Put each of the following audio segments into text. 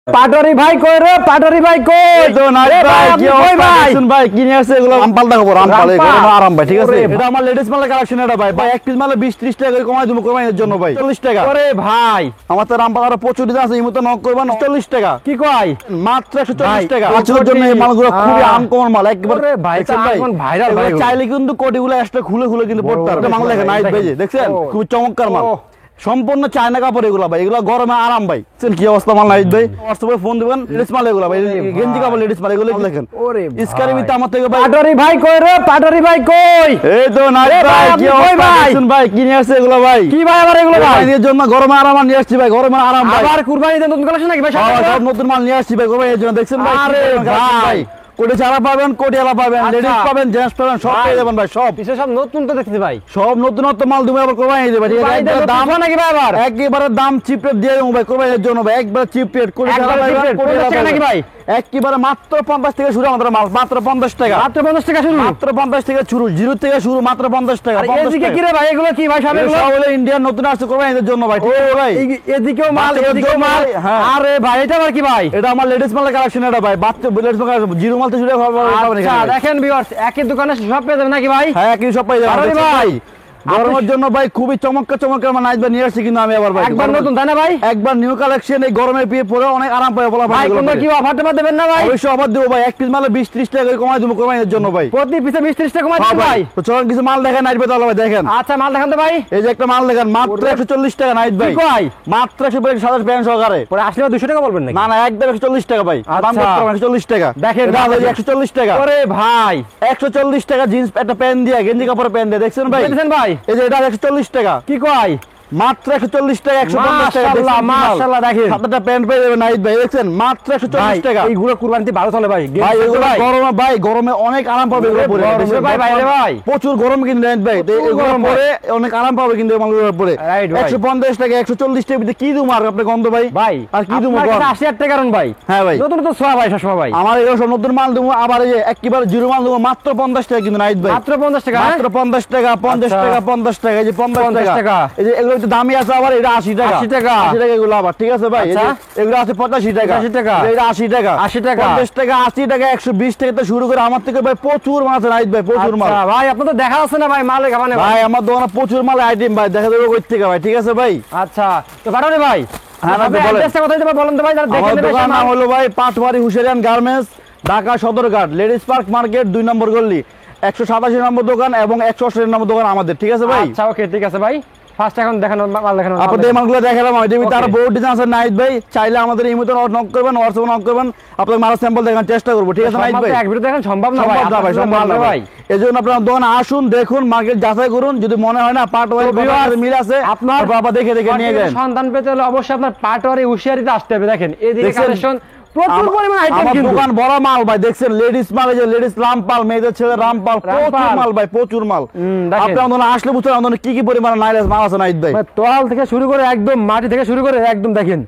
পাটরি ভাই কই রে? পাটরি ভাই কই? তো না এ ভাই কি কই অবস্থা ভাই? দেখুন ভাই কি নিয়ে আসছে এগুলো রামপাল দেখো রামপাল রামপাল। এগুলো আরাম ভাই ঠিক আছে ওরে এটা আমার লেডিস মালের কালেকশন এটা ভাই ভাই এক পিস মালে 20-30 টাকা করে কমাই দেবো কোরবানির জন্য ভাই 40 টাকা ওরে ভাই আমার তো রামপাল আরো প্রচুর ডিজাইন আছে এই মতো নক করবেন 40 টাকা কি কই? মাত্র 140 ভাই, টাকা কোটি। বছরের জন্য এই মালগুলো খুবই আনকমন মাল একবার ওরে ভাই, দেখছেন তো এখন viral এগুলো ভাই এগুলো। চাইলে কিন্তু কোটিগুলো এক্সট্রা খুলে খুলে কিন্তু পড়তে পারবে মাল দেখেন নাইট বেজে দেখছেন ও। খুব চমৎকার মাল ও। সম্পূর্ণ চায়না কাপড় এগুলো ভাই এগুলো গরমে আরাম ভাই দেখছেন কি অবস্থা মাল নাইট ভাই হোয়াটসঅ্যাপে ফোন দিবেন লেডিস মাল এগুলো ভাই গেঞ্জি কাপড় লেডিস মাল এগুলো দেখেন ওরে ইসকারি ভিতরে আমার থেকে ভাই পাটরি ভাই কই রে? পাটরি ভাই কই? এই তো নাইট এ ভাই, ভাই আপনি কি কই অবস্থা ভাই? দেখছেন ভাই কি নিয়ে আসছে এগুলো ভাই কি ভাই আবার এগুলো ভাই? ভাই এর জন্য গরমে আরাম নিয়ে আসছি ভাই গরমে আরাম ভাই আবার কুরবানি দেন নতুন কালেকশন নাকি ভাই? সব নতুন মাল নিয়ে আসছি ভাই এর জন্য দেখছেন ভাই আরে ভাই। কোটি ছাড়া পাবেন কোটিয়ালা পাবেন আচ্ছা। লেডিস পাবেন জেন্টস পাবেন সব ভাই। পেয়ে যাবেন ভাই সব পিছে সব নতুন তো দেখতেছি ভাই। সব নতুনত্ব মাল তুমি আবার কোরবানি দেবে ঠিক ভাই আছে দেন একবারে দাম দাম নাকি ভাই আবার? একেবারে দাম চিপ রেট দিয়ে দেবো ভাই কোরবানির জন্য ভাই একবার চিপ রেট কোটি ছাড়া একবারে cheap পাবেন rate, কোটিয়ালা 50 টাকা নাকি ভাই? একেবারে মাত্র 50 থেকে শুরু আমাদের মাল মাত্র 50 টাকা মাত্র 50 টাকা শুরু। মাত্র 50 থেকে শুরু জিরো থেকে শুরু মাত্র 50 টাকা আর 50 এদিকে টাকা। কি রে ভাই? এগুলো কি ভাই সব এগুলো? সব হলো ইন্ডিয়ান নতুন আসছে কোরবানির জন্য ভাই ঠিক আছে ভাই এদিকেও মাল বাচ্চাদের এদিকেও জন্য মাল। ভাই, হ্যাঁ। আরে ভাই এটা আবার কি ভাই? এটা আমার লেডিস মালের কালেকশন এটা ভাই বাচ্চা লেডিস মাল জিরো মাল থেকে শুরু পাবেন আচ্ছা এখানে ভাই। দেখেন ভিউয়ার্স একই দোকানে সব পেয়ে যাবেন নাকি ভাই? হ্যাঁ কি সব পাই যাবেন আরে দেখছেন ভাই, গরমের জন্য ভাই খুবই চমৎকার আমার নাইট ভাই নিয়ে আসছি কিন্তু আমি আবার ভাই একবার নতুন তাই না ভাই? একবার নিউ কালেকশন এই গরমে পিয়ে পরে অনেক আরাম পাবে বলা ভাই এগুলো কোনো পরে। কি অফার টফার দেবেন না ভাই? অবশ্যই অফার দেবো ভাই এক পিস মালে 20-30 টাকা করে কমাই দেবো কোরবানির জন্য ভাই প্রতি পিছে 20-30 টাকা কমাই হ্যাঁ দেন ভাই। তো চলুন কিছু মাল দেখেন নাইট ভাই তাহলে ভাই দেখেন আচ্ছা মাল দেখান তো ভাই। এই যে একটা মাল দেখেন মাত্র 140 টাকা নাইট ভাই কি কয়? মাত্র 140 প্যান্ট সহকারে পরে আসলে 200 টাকা বলবেন নাকি? না না একদম 140 টাকা ভাই দাম আচ্ছা। করতে পারবেন 140 টাকা দেখেন, এটা হলো দেখেন। 140 টাকা ওরে ভাই 140 টাকা জিন্স একটা প্যান্ট দিয়া গেঞ্জি কাপড়ের প্যান্ট দিয়ে দেখছেন ভাই দেখেন ভাই এই যে এটা 140 টাকা কি কয়? মাত্র 140 টাকা 150 টাকা মাশাআল্লাহ, মাশাআল্লাহ, দেখেন। সাতটা প্যান্ট পেয়ে যাবেন নাইট ভাই দেখছেন মাত্র 140 টাকা এইগুলো কুরবানিতে ভালো চলে ভাই। ভাই এগুলো গরমে অনেক আরাম পাবে এগুলো পরে গরমে দেখছেন, ভাই, বাইরে ভাই। প্রচুর গরম কিন্তু নাইট ভাই তো প্রচুর এগুলো গরম পরে অনেক আরাম পাবে কিন্তু এই মালগুলোর পরে Right, ভাই। 150 টাকা 140 টাকা ভিতরে কি দিমু আর আপনি গন্ধ ভাই ভাই আর কি দিমু আপনার কোন? কাছে 80 টাকা কারণ ভাই। হ্যাঁ ভাই নতুন তো ছোয়া ভাই সবসময় ভাই। আমার এগুলো সব নতুন মাল দেবো আবার এই যে একেবারে জিরো মাল দেবো মাত্র 50 টাকা কিন্তু নাইট ভাই মাত্র 50 টাকা হ্যাঁ? মাত্র 50 টাকা 50 আচ্ছা। টাকা 50 টাকা এই যে 50 50 টাকা টাকা। এই যে এগুলো একটু দামি আছে আবার এটা 80 টাকা 80 টাকা। 80 টাকা এগুলো আবার ঠিক আছে ভাই এই যে আচ্ছা। এগুলো আছে 85 টাকা 85 টাকা। এটা 80 টাকা 80 টাকা। 50 টাকা 80 টাকা 120 টাকা থেকে শুরু করে আমার থেকে ভাই প্রচুর মাল আছে নাইট ভাই প্রচুর মাল আচ্ছা ভাই আপনার তো দেখা যাচ্ছে না ভাই মালে খাবানে ভাই। ভাই আমার দোকানে প্রচুর মাল আইটেম ভাই দেখা যাবে কই থেকে ভাই ঠিক আছে ভাই আচ্ছা তো পাঠারে ভাই হ্যাঁ, আপনি বলেন। অ্যাড্রেসটা কোথায় দেবেন বলেন তো ভাই যারা দেখে আমার নেবে দোকান সে নাম মাল। হলো ভাই পাটওয়ারি হুশিয়ারিয়ান garments Dhaka Sadarghat ladies park market 2 number গলি 187 নম্বর দোকান এবং 188 নম্বর দোকান আমাদের ঠিক আছে ভাই আচ্ছা ওকে ঠিক আছে ভাই ফার্স্ট এখন দেখানো মাল দেখানো আপনাদের এই মালগুলো দেখালাম ওইটা ভিতরে আরো Okay. বহুত ডিজাইন আছে নাইট ভাই চাইলে আমাদের এই মতো নক করবেন হোয়াটসঅ্যাপে নক করবেন আপনাদের মাল স্যাম্পল দেখার চেষ্টা করব ঠিক আছে নাইট ভাই এক ভিডিও দেখেন সম্ভব না ভাই সম্ভব না ভাই সম্ভব না ভাই এজন্য আপনারা দোকানে আসুন দেখুন মার্কেট যাচাই করুন যদি মনে হয় না পাটওয়ারি viewers, মিল আছে আপনার বাবা দেখে নিয়ে যান সন্ধান পেতে হলে অবশ্যই আপনার পাটওয়ারি হুশিয়ারিতে আসতে হবে দেখেন এদিকে দেখছেন? কালেকশন প্রচুর পরিমাণ আইটেম আমার কিন্তু দোকান বড় মাল ভাই দেখছেন লেডিস মাল এই যে লেডিস রামপাল মেয়েদের ছেলে রামপাল প্রচুর মাল ভাই প্রচুর মাল দেখেন। আপনি আমাদের আসলে বুঝতে আমাদের কি কি পরিমাণ নাইলেস মাল আছে নাইট ভাই ভাই, তোয়াল থেকে শুরু করে একদম মাটি থেকে শুরু করে একদম দেখেন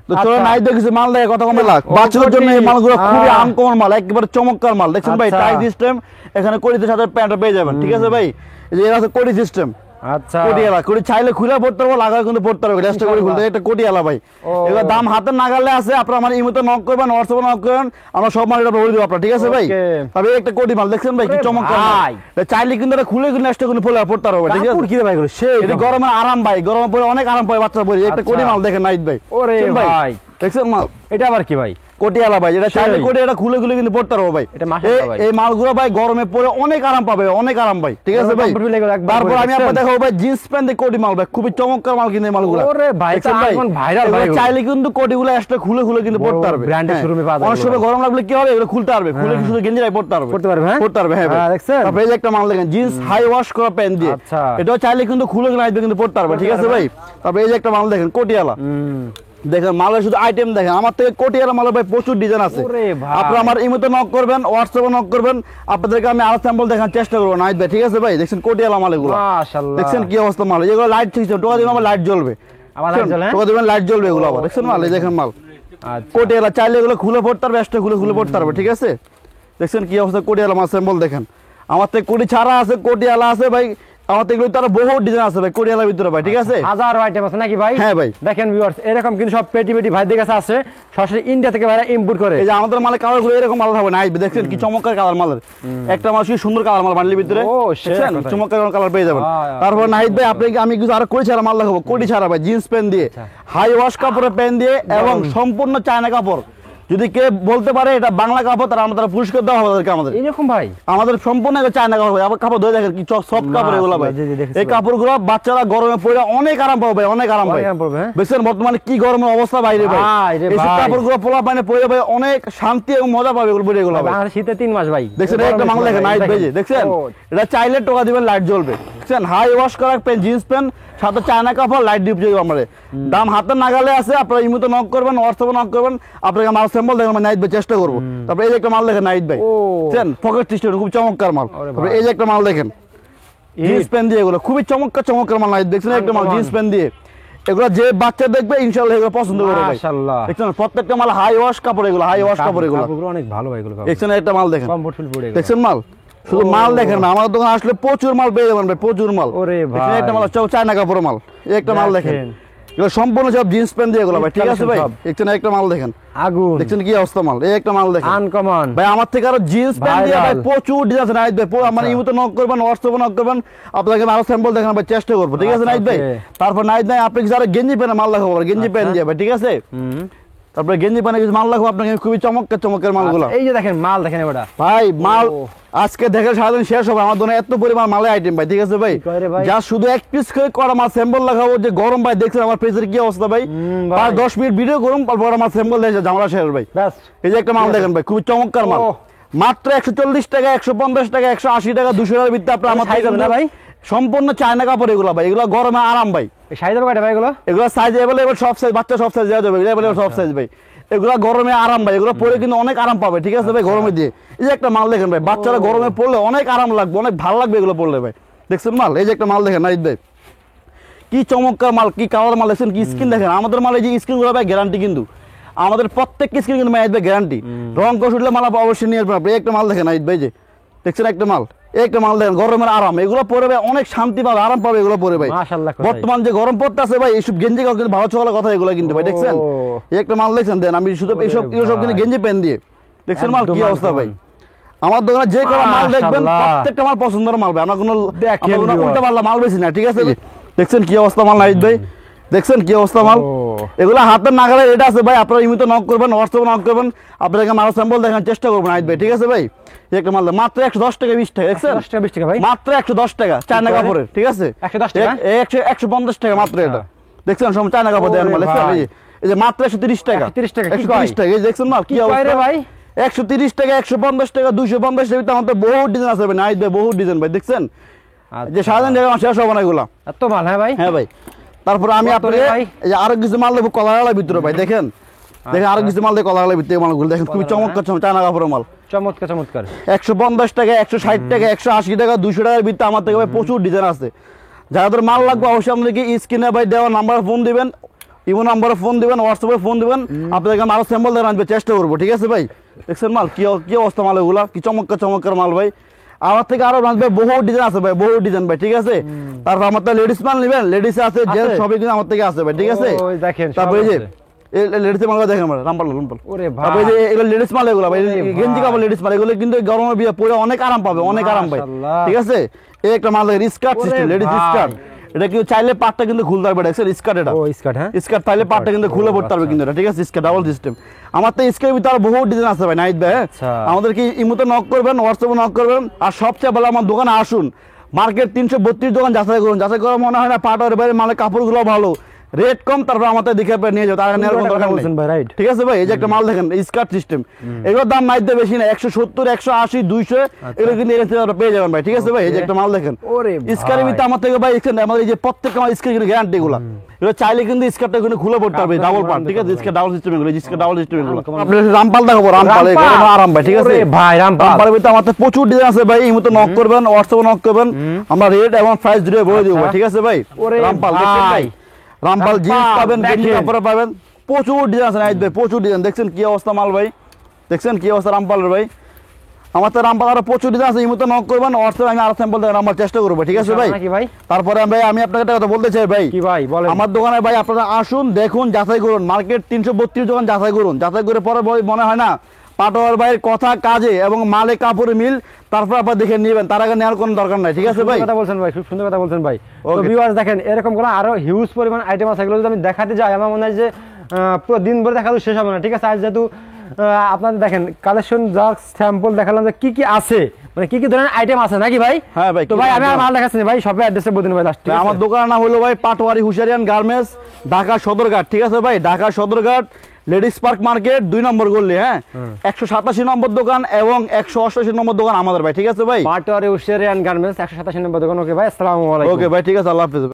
তো চলো আচ্ছা। নাইট দেখেছি মাল দেখে কত কমে লাখ বাচ্চাদের জন্য এই মালগুলো খুবই আনকমন মাল একেবারে চমৎকার মাল দেখছেন ভাই আচ্ছা। টাই সিস্টেম এখানে কোটিতে সাথে প্যান্ট পেয়ে যাবেন ঠিক আছে ভাই এই যে এর আছে কোটি সিস্টেম আচ্ছা কোটিয়ালা কোটি চাইলে খুলে পড়তে পারবো লাগা কিন্তু পড়তে পারবে চেষ্টা করে খুলতে এটা কোটিয়ালা ভাই ও। এবার দাম হাতের নাগালে আছে আপনারা আমার ইমোতে নক করবেন হোয়াটসঅ্যাপে নক করবেন আমরা সব মাল এটা বলে দিব আপনার ঠিক আছে ভাই Okay. তবে একটা কোটি মাল দেখছেন ভাই কি ওরে চমৎকার ভাই। মাল এটা চাইলে কিন্তু এটা খুলে কিন্তু নেক্সট করে ফুলে পড়তে পারবে ঠিক আছে কাপড় কি রে ভাই এগুলো? সেই এটা গরমে আরাম ভাই গরমে পরে অনেক আরাম পায় বাচ্চা পরে একটা আচ্ছা। কোটি মাল দেখেন নাইট ভাই ওরে দেখছেন ভাই। দেখছেন মাল এটা আবার কি ভাই কোটিয়ালা ভাই এটা চাইলে সেই। কোটি এটা খুলে খুলে কিন্তু পড়তে পারবো ভাই এটা মাশাআল্লাহ ভাই। এই মালগুলো ভাই গরমে পরে অনেক আরাম পাবে অনেক আরাম ভাই ঠিক আছে ভাই comfortable এগুলো একবার তারপর পরে আমি দেখছেন? আপনাদের দেখাবো ভাই জিন্স প্যান্ট দিয়ে কোটি মাল ভাই খুবই চমৎকার মাল কিন্তু এই মালগুলো ওরে ভাই, দেখছেন এটা এখন viral ভাই এগুলো। চাইলে কিন্তু কোটিগুলো এক্সট্রা খুলে খুলে কিন্তু বড় পড়তে পারবে brand এর হ্যাঁ। showroom এ পাওয়া যায় অনেক সময় এগুলো। গরম লাগলে কি হবে এগুলো খুলতে পারবে খুলে শুধু গেঞ্জিরাই পড়তে পারবে পড়তে পারবে, হ্যাঁ? পড়তে পারবে হ্যাঁ ভাই হ্যাঁ, দেখছেন? তারপরে এই যে একটা মাল দেখেন জিন্স হাই ওয়াশ করা প্যান্ট দিয়ে আচ্ছা। এটাও চাইলে কিন্তু খুলে খুলে কিন্তু পড়তে পারবে ঠিক আছে ভাই তারপরে এই যে একটা মাল দেখেন কোটিয়ালা দেখেন মালের শুধু আইটেম দেখেন আমার থেকে কোটিয়ালা মালের ভাই প্রচুর ডিজাইন আছে ওরে ভাই। আপনারা আমার ইমোতে নক করবেন হোয়াটসঅ্যাপে নক করবেন আপনাদেরকে আমি আরো স্যাম্পল দেখার চেষ্টা করবো নাইট ভাই ঠিক আছে ভাই দেখছেন কোটিয়ালা মাল এগুলো মাশাআল্লাহ দেখছেন কি অবস্থা মাল এগুলো লাইট সিস্টেম টোকা দিবেন আবার লাইট জ্বলবে আবার light জ্বলে, হ্যাঁ? টোকা দিবেন লাইট জ্বলবে এগুলো আবার দেখছেন মাল এই দেখেন মাল আচ্ছা কোটিয়ালা চাইলে এগুলো খুলে পড়তে পারবে এক্সট্রা খুলে পড়তে পারবে ঠিক আছে দেখছেন কি অবস্থা কোটিয়ালা মাল স্যাম্পল দেখেন আমার থেকে কোটি ছাড়া আছে কোটিয়ালা আছে ভাই আমার তো এগুলো তো আরো বহু ডিজাইন আছে ভাই কোরিয়ালার ভিতরে ভাই, ঠিক আছে? হাজার আইটেম আছে নাকি ভাই? হ্যাঁ ভাই। দেখেন ভিউয়ার্স, এরকম কিন্তু সব পেটি পেটি ভাইদের কাছে আছে, সরাসরি ইন্ডিয়া থেকে ভাইরা ইম্পোর্ট করে। এই যে আমাদের মালের কালার গুলো এরকম আলাদা হবে না, দেখছেন কি চমৎকার কালার মালের, একটা মাল কি সুন্দর কালার মাল বান্ডিলের ভিতরে, ও, দেখছেন কথা। চমৎকার কালার পেয়ে যাবেন। হ্যাঁ, তারপর নাহিদ ভাই আপনাকে আমি কিছু আরো কোটি ছাড়া মাল দেখাবো, কোটি ছাড়া ভাই, জিন্স প্যান্ট দিয়ে, হাই ওয়াশ কাপড়ের প্যান্ট দিয়ে এবং সম্পূর্ণ চায়না কাপড়। যদি কে বলতে পারে এটা বাংলা কাপড়, তারা আমাদের পুরস্কার দেওয়া হবে তাদেরকে। আমাদের এরকম ভাই আমাদের সম্পূর্ণ চায়না কাপড়, আবার কাপড় ধরে দেখেন কি সফট কাপড় এগুলো ভাই। জি, জি, দেখেছি এই ভাই। কাপড়গুলো বাচ্চারা গরমে পরে অনেক আরাম পাবে ভাই, অনেক আরাম ভাই। অনেক আরাম পাবে, হ্যাঁ। বুঝছেন বর্তমানে কি গরমের অবস্থা বাইরে ভাই, ভাই রে এইসব ভাই। কাপড়গুলো পোলা পানে পরে ভাই অনেক শান্তি এবং মজা পাবে এগুলো পরে এগুলো ভাই। বাংলাদেশ শীতে 3 মাস ভাই। দেখছেন এই একটা মাল দেখেন নাইট বেজে, দেখছেন ও, এটা চাইলে টোকা দিবেন লাইট জ্বলবে, দেখছেন হাই ওয়াশ করা প্যান্ট, জিন্স প্যান্ট, সাথে চায়না কাপড়, লাইট ডিপ যাবে আমাদের। দাম হাতের নাগালে আছে, আপনারা ইমুতে নক করবেন, হোয়াটসঅ্যাপে নক করবেন, আপনাকে মাল স্যাম্পল দেখেন নাইট ভাই চেষ্টা করবো। তারপরে এই যে একটা মাল দেখেন নাইট ভাই, ও। দেখছেন পকেট সিস্টেম খুব চমৎকার মাল। ওরে তারপরে ভাই। এই যে একটা মাল দেখেন জিন্স প্যান্ট দিয়ে, এগুলো খুবই চমৎকার চমৎকার মাল নাইট, দেখছেন একটা মাল আনকমন। জিন্স প্যান্ট দিয়ে, এগুলো যে বাচ্চা দেখবে ইনশাআল্লাহ এগুলো পছন্দ করবে ভাই। মাশাআল্লাহ। দেখছেন প্রত্যেকটা মাল হাই ওয়াশ কাপড়, এগুলো হাই ওয়াশ কাপড় এগুলো। কাপড়গুলো অনেক ভালো ভাই এগুলো। দেখছেন একটা মাল দেখেন, কমফোর্টেবল পড়ে গেল। দেখছেন মাল, শুধু মাল দেখেন না, আমার দোকানে আসলে প্রচুর মাল পেয়ে যাবেন ভাই, প্রচুর মাল। ওরে দেখছেন ভাই। একটা মাল চায়না কাপড় মাল, এই একটা মাল দেখেন, দেখেন। এগুলো সম্পূর্ণ সব জিন্স প্যান্ট দিয়ে এগুলো ভাই, ঠিক আছে ভাই? সব। দেখছেন একটা মাল দেখেন, আগুন দেখছেন কি অবস্থা মাল, এই একটা মাল দেখেন আনকমন ভাই। আমার থেকে আরো জিন্স প্যান্ট দিয়ে ভাই Viral। প্রচুর ডিজাইন আছে নাইট ভাই, আমার ইমোতে নক করবেন, হোয়াটসঅ্যাপে নক করবেন, আপনাকে আমি আরো স্যাম্পল দেখানোর ভাই চেষ্টা করবো, ঠিক আছে আচ্ছা, নাইট ভাই? okay। তারপর নাইট ভাই আপনি কিছু আরো গেঞ্জি প্যান্ট মাল দেখাবো, গেঞ্জি প্যান্ট দিয়ে ভাই, ঠিক আছে? তারপরে গেঞ্জি প্যান্ট কিছু মাল দেখাবো আপনাকে, খুবই চমৎকার চমৎকার মালগুলো এই যে দেখেন মাল দেখেন এবারে ভাই। মাল ও। আজকে দেখে সারাদিন শেষ হবে আমার দোকানে, এত পরিমাণ মালের আইটেম ভাই, ঠিক আছে ভাই? কি কয় রে ভাই? যা শুধু এক পিস করে করা মাল স্যাম্পল লাগাবো, যে গরম ভাই দেখছেন আমার পেজের কি অবস্থা ভাই, ভাই। 5-10 মিনিট ভিডিও করুন, তারপর আমার স্যাম্পল দেখে জামালা শেষ ভাই। ব্যাস এই যে একটা মাল দেখেন ভাই, খুবই চমৎকার মাল, ও। মাত্র 140 টাকা, 150 টাকা, 180 টাকা, 200 টাকার ভিতরে আপনার আমার সাইজ থেকে হবে না ভাই? সম্পূর্ণ চায়না কাপড় এগুলো ভাই, এগুলো গরমে আরাম ভাই। এই সাইজ হবে কয়টা ভাই এগুলো? এগুলো সাইজ এভেলেবল, সব সাইজ, বাচ্চা সব সাইজ দেওয়া যাবে, এভেলেবল সব সাইজ ভাই। এগুলো গরমে আরাম ভাই, এগুলো পরে কিন্তু অনেক আরাম পাবে, ঠিক আছে ভাই? গরমে দিয়ে এই যে একটা মাল দেখেন ভাই, বাচ্চারা গরমে পড়লে অনেক আরাম লাগবে, অনেক ভালো লাগবে এগুলো পড়লে ভাই। দেখছেন মাল, এই যে একটা মাল দেখেন নাইট ভাই, কি চমৎকার মাল, কি কালার মাল, দেখছেন কি স্কিন দেখেন। আমাদের মাল এই যে স্কিন গুলো ভাই গ্যারান্টি, কিন্তু আমাদের প্রত্যেকটা স্কিন কিন্তু নাইট ভাই গ্যারান্টি, রং কষ উঠলে মাল অবশ্যই নিয়ে আসবেন আপনি। এই একটা মাল দেখেন নাইট ভাই, যে দেখছেন একটা মাল, এই একটা মাল দেখেন গরমের আরাম, এগুলো পরে ভাই অনেক শান্তি পাবে, আরাম পাবে এগুলো পরে ভাই। মাশাআল্লাহ কোথায়? বর্তমান যে গরম পড়তেছে ভাই, এইসব গেঞ্জি কাপড় কিন্তু ভালো চলার কথা এগুলো কিন্তু ভাই, দেখছেন ও। এই একটা মাল দেখছেন দেন, আমি শুধু ওরে এইসব এইসব কিন্তু ভাই। গেঞ্জি প্যান্ট দিয়ে, দেখছেন মাল কি একদম অবস্থা ভাই। আনকমন। আমার দোকানে যে কোনো মাল দেখবেন মাশাআল্লাহ। প্রত্যেকটা মাল পছন্দের মাল ভাই, আমরা কোনো দেখেন viewers। উল্টা পাল্টা মাল বেশি না, ঠিক আছে? দেখছেন কি অবস্থা মাল নাইট ভাই, দেখছেন কি অবস্থা মাল। ও। এগুলো হাতের নাগালে এটা আছে ভাই, আপনারা ইমিতে নক করবেন, হোয়াটসঅ্যাপে নক করবেন, আপনাকে মাল স্যাম্পল দেখানোর চেষ্টা করবেন নাইট ভাই, ঠিক আছে ভাই? এই একটা মাল মাত্র 110 টাকা 20 টাকা, দেখছেন 10 টাকা 20 টাকা ভাই? মাত্র 110 টাকা চায়না করে? কাপড়ের, ঠিক আছে? 110 টাকা? 150 টাকা মাত্র আচ্ছা। এটা, দেখছেন সব চায়না কাপড় দেন মাল, ওরে দেখছেন ভাই। এই যে মাত্র 130 টাকা, 130 টাকা, কি 130 কয়? টাকা, এই যে দেখছেন মাল কি কি কয় অবস্থা রে ভাই? 130 টাকা, 150 টাকা, 250 টাকা, আমাদের বহু ডিজাইন আছে ভাই নাইট ভাই, বহু ডিজাইন ভাই, দেখছেন যে সারাদিন জায়গা শেষ হবে না এগুলা। এত মাল হ্যাঁ ভাই? হ্যাঁ ভাই। তারপরে আমি কত আপনাকে রে ভাই? এই যে আরো কিছু মাল দেবো কলার ভিতরে ভাই, দেখেন দেখেন আরো কিছু মাল দেবো কলার ভিতরে, মালগুলো দেখেন খুবই চমৎকার চায়না কাপড়ের মাল। চমৎকার চমৎকার। 150 টাকা, 160 টাকা, 180 টাকা, 200 টাকার ভিতরে আমার থেকে ভাই প্রচুর ডিজাইন আছে। যাদের মাল লাগবে অবশ্যই আপনাদেরকে স্ক্রিনে ভাই দেওয়া নাম্বারে ফোন দিবেন, ইমো নাম্বারে ফোন দিবেন, হোয়াটসঅ্যাপে ফোন দিবেন, আপনাদেরকে আমি আরো স্যাম্পল দেওয়ার আনবে চেষ্টা করবো, ঠিক আছে ভাই? দেখছেন মাল কি অবস্থা মাল, এগুলা কি চমৎকার চমৎকার মাল ভাই। আমার থেকে আরো ভাই বহু ডিজাইন আছে ভাই, বহু ডিজাইন ভাই, ঠিক আছে? তারপর আমার তো লেডিস মাল নেবেন, লেডিস আছে, জেন্টস সবই কিন্তু আমার থেকে আছে ভাই, ঠিক আছে? ওই দেখেন সব তারপরে এই যে আছে। এই লেডিস মাল দেখেন ভাই, রামপাল রামপাল। ওরে ভাই। তারপরে এই যে এগুলো লেডিস মাল, এগুলো ভাই ওরে গেঞ্জি কাপড় ভাই। লেডিস মাল, এগুলো কিন্তু গরমের বিয়ে পরে অনেক আরাম পাবে, অনেক আরাম ভাই, মাশাআল্লাহ। ঠিক আছে? এই একটা মাল দেখেন স্কার্ট ওরে সিস্টেম, লেডিস ভাই। স্কার্ট, এটা কি চাইলে পাটটা কিন্তু খুলতে পারবে, দেখছেন স্কার্ট, এটা ও স্কার্ট হ্যাঁ? স্কার্ট চাইলে পাটটা কিন্তু খুলে পড়তে পারবে কিন্তু এটা, ঠিক আছে? Skirt double system. আমার তো স্কার্টের ভিতরে বহু ডিজাইন আছে ভাই নাইট ভাই, হ্যাঁ? আচ্ছা। আমাদেরকে ইমোতে নক করবেন, হোয়াটসঅ্যাপে নক করবেন, আর সবচেয়ে ভালো আমার দোকানে আসুন, মার্কেট 332 দোকান যাচাই করুন, যাচাই করে মনে হয় না পাটের বাইরে মালের কাপড়গুলো ভালো, রেট কম, তারপর আমাদের দেখে নিয়ে যাও, তার নেওয়ার কোনো দরকার বলছেন নেই, ভাই, রাইট? ঠিক আছে ভাই? এই যে একটা মাল দেখেন স্কার্ট সিস্টেম, এগুলোর দাম নাইট দিয়ে বেশি না, 170, 180, 200 এগুলো কিন্তু এখান থেকে আপনারা পেয়ে যাবেন ভাই, ঠিক আছে ভাই? এই যে একটা মাল দেখেন ওরে স্কার্টের ভিতরে আমার থেকে ভাই, এখানে আমাদের এই যে প্রত্যেকটা মাল স্কার্ট কিন্তু গ্যারান্টি, এগুলো এগুলো চাইলে কিন্তু স্কার্টটা কিন্তু খুলে পড়তে পারবে, ডাবল পার্ট, ঠিক আছে? স্কার্ট ডাবল সিস্টেম, এগুলো স্কার্ট ডাবল সিস্টেম, এগুলো আপনি রামপাল দেখাবো, রামপাল এই গরমে আরাম ভাই, ঠিক আছে? ওরে ভাই রামপাল। রামপালের ভিতরে আমাদের প্রচুর ডিজাইন আছে ভাই, এই মতো নক করবেন, হোয়াটসঅ্যাপে নক করবেন, আমরা রেট এবং প্রাইস দিয়ে বলে দিব ভাই, ঠিক আছে ভাই? ওরে রামপাল দেখছেন ভাই, রামপাল জিন্স রামপাল, পাবেন, গেঞ্জি দেখেন। কাপড় পাবেন, প্রচুর ডিজাইন আছে নাইট ভাই, প্রচুর ডিজাইন। দেখছেন কি অবস্থা মাল ভাই, দেখছেন কি অবস্থা রামপালের ভাই। আমার তো নাম্বার আরো প্রচুর ডিজাইন আছে, এই মতো নক করবেন, হোয়াটসঅ্যাপে আমি আরো স্যাম্পল দেওয়ার নাম্বার চেষ্টা করবো, ঠিক আছে ভাই? নাকি ভাই? তারপরে আমি আপনাকে একটা কথা বলতে চাই ভাই, কি ভাই বলেন? আমার দোকানে ভাই আপনারা আসুন, দেখুন, যাচাই করুন, মার্কেট 332 দোকান যাচাই করুন, যাচাই করে পরে ভাই মনে হয় না পাটোয়ার ভাইয়ের কথা কাজে এবং মালে কাপড়ে মিল, তারপর আপনারা দেখে নেবেন, তার আগে নেওয়ার কোনো দরকার নাই, ঠিক আছে ভাই? কথা বলছেন ভাই, খুব সুন্দর কথা বলছেন ভাই। তো Okay. ভিউয়ার্স দেখেন এরকম কোনো আরো হিউজ পরিমাণ আইটেম আছে, এগুলো যদি আমি দেখাতে যাই আমার মনে হয় যে পুরো দিন ভরে দেখাতে শেষ হবে না, ঠিক আছে? আজ যেহেতু আপনাদের দেখেন কালেকশন জাস্ট স্যাম্পল দেখালাম যে কি কি আছে, মানে কি কি ধরনের আইটেম আছে নাকি ভাই? হ্যাঁ ভাই, তো ভাই কি আমি আর item? মাল দেখাচ্ছি না ভাই, সবে অ্যাড্রেসে বলে দিন ভাই লাস্ট। ভাই, আমার দোকানের নাম হলো ভাই পাটোয়ারি হুশিয়ারিয়ান গার্মেন্টস, ঢাকা সদরঘাট, ঠিক আছে ভাই? Dhaka Sadarghat ladies park market 2 number গলি, হ্যাঁ। 187 নম্বর দোকান এবং 188 নম্বর দোকান আমাদের ভাই, ঠিক আছে ভাই? পাটোয়ারি হুশিয়ারিয়ান গার্মেন্টস 187 নম্বর দোকান। ওকে ভাই, আসসালামু আলাইকুম। ওকে ভাই, ঠিক আছে, আল্লাহ হাফেজ।